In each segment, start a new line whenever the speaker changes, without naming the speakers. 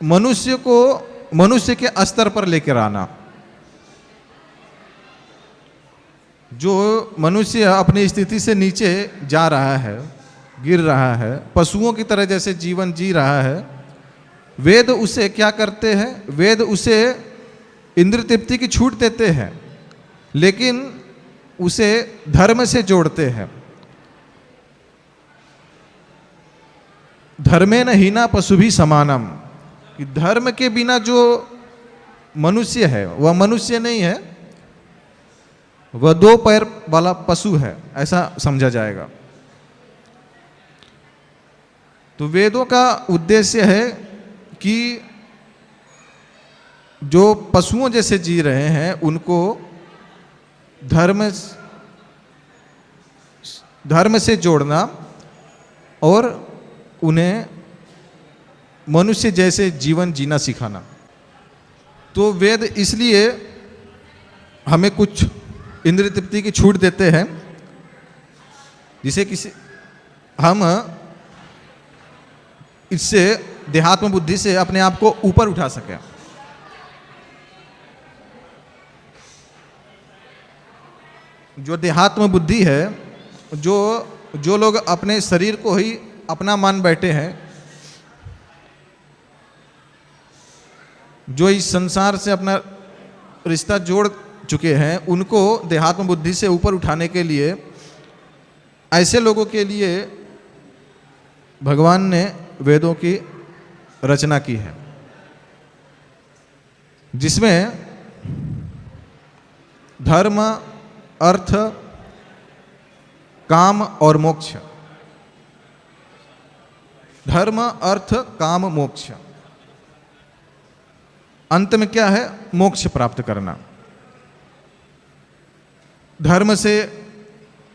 मनुष्य को मनुष्य के स्तर पर लेकर आना। जो मनुष्य अपनी स्थिति से नीचे जा रहा है, गिर रहा है, पशुओं की तरह जैसे जीवन जी रहा है, वेद उसे क्या करते हैं? वेद उसे इंद्रिय तृप्ति की छूट देते हैं, लेकिन उसे धर्म से जोड़ते हैं। धर्मेण हीना पशुभिः समानम, कि धर्म के बिना जो मनुष्य है वह मनुष्य नहीं है, वह दो पैर वाला पशु है, ऐसा समझा जाएगा। तो वेदों का उद्देश्य है कि जो पशुओं जैसे जी रहे हैं उनको धर्म से जोड़ना और उन्हें मनुष्य जैसे जीवन जीना सिखाना। तो वेद इसलिए हमें कुछ इंद्रिय तृप्ति की छूट देते हैं, जिसे हम इससे देहात्म बुद्धि से अपने आप को ऊपर उठा सकें। जो देहात्म बुद्धि है, जो लोग अपने शरीर को ही अपना मान बैठे हैं, जो इस संसार से अपना रिश्ता जोड़ चुके हैं, उनको देहात्म बुद्धि से ऊपर उठाने के लिए, ऐसे लोगों के लिए भगवान ने वेदों की रचना की है, जिसमें धर्म, अर्थ, काम और मोक्ष, धर्म, अर्थ, काम, मोक्ष, अंत में क्या है? मोक्ष प्राप्त करना। धर्म से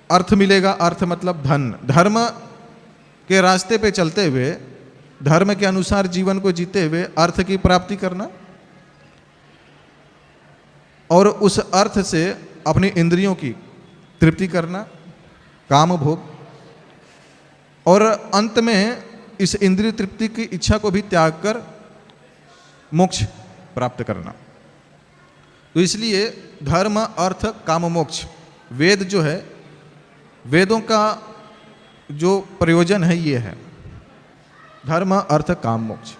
अर्थ मिलेगा, अर्थ मतलब धन। धर्म के रास्ते पे चलते हुए, धर्म के अनुसार जीवन को जीते हुए अर्थ की प्राप्ति करना, और उस अर्थ से अपनी इंद्रियों की तृप्ति करना, काम भोग, और अंत में इस इंद्रिय तृप्ति की इच्छा को भी त्याग कर मोक्ष प्राप्त करना। तो इसलिए धर्म, अर्थ, काम, मोक्ष, वेद जो है, वेदों का जो प्रयोजन है ये है धर्म, अर्थ, काम, मोक्ष।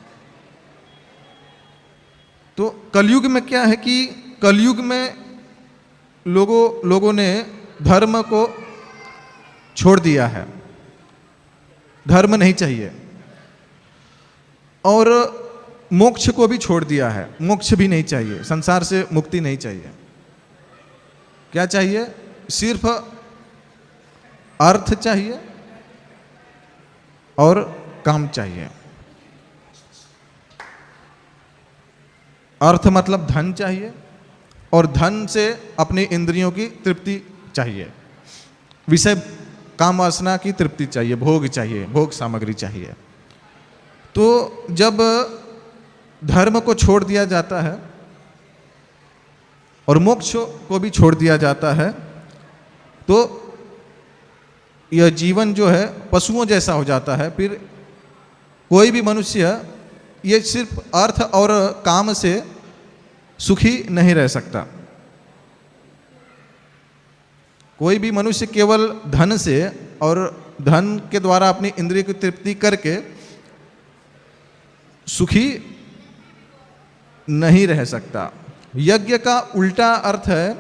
तो कलयुग में क्या है कि कलयुग में लोगों ने धर्म को छोड़ दिया है, धर्म नहीं चाहिए, और मोक्ष को भी छोड़ दिया है। मोक्ष भी नहीं चाहिए, संसार से मुक्ति नहीं चाहिए। क्या चाहिए? सिर्फ अर्थ चाहिए और काम चाहिए। अर्थ मतलब धन चाहिए, और धन से अपनी इंद्रियों की तृप्ति चाहिए, विषय काम वासना की तृप्ति चाहिए, भोग चाहिए, भोग सामग्री चाहिए। तो जब धर्म को छोड़ दिया जाता है और मोक्ष को भी छोड़ दिया जाता है, तो यह जीवन जो है पशुओं जैसा हो जाता है। फिर कोई भी मनुष्य ये सिर्फ अर्थ और काम से सुखी नहीं रह सकता। कोई भी मनुष्य केवल धन से और धन के द्वारा अपनी इंद्रिय की तृप्ति करके सुखी नहीं रह सकता। यज्ञ का उल्टा अर्थ है,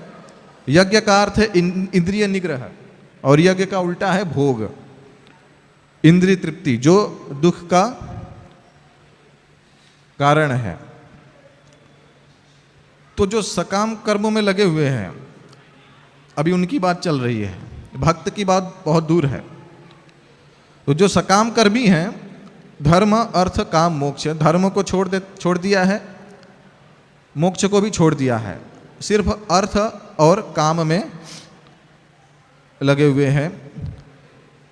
यज्ञ का अर्थ है इंद्रिय निग्रह, और यज्ञ का उल्टा है भोग, इंद्रिय तृप्ति, जो दुख का कारण है। तो जो सकाम कर्मों में लगे हुए हैं, अभी उनकी बात चल रही है, भक्त की बात बहुत दूर है। तो जो सकाम कर्मी हैं, धर्म, अर्थ, काम, मोक्ष, धर्म को छोड़ दिया है, मोक्ष को भी छोड़ दिया है, सिर्फ अर्थ और काम में लगे हुए हैं।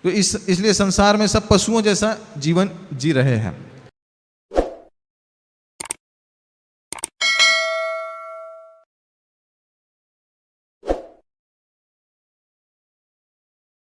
तो इसलिए संसार में सब पशुओं जैसा जीवन जी रहे हैं।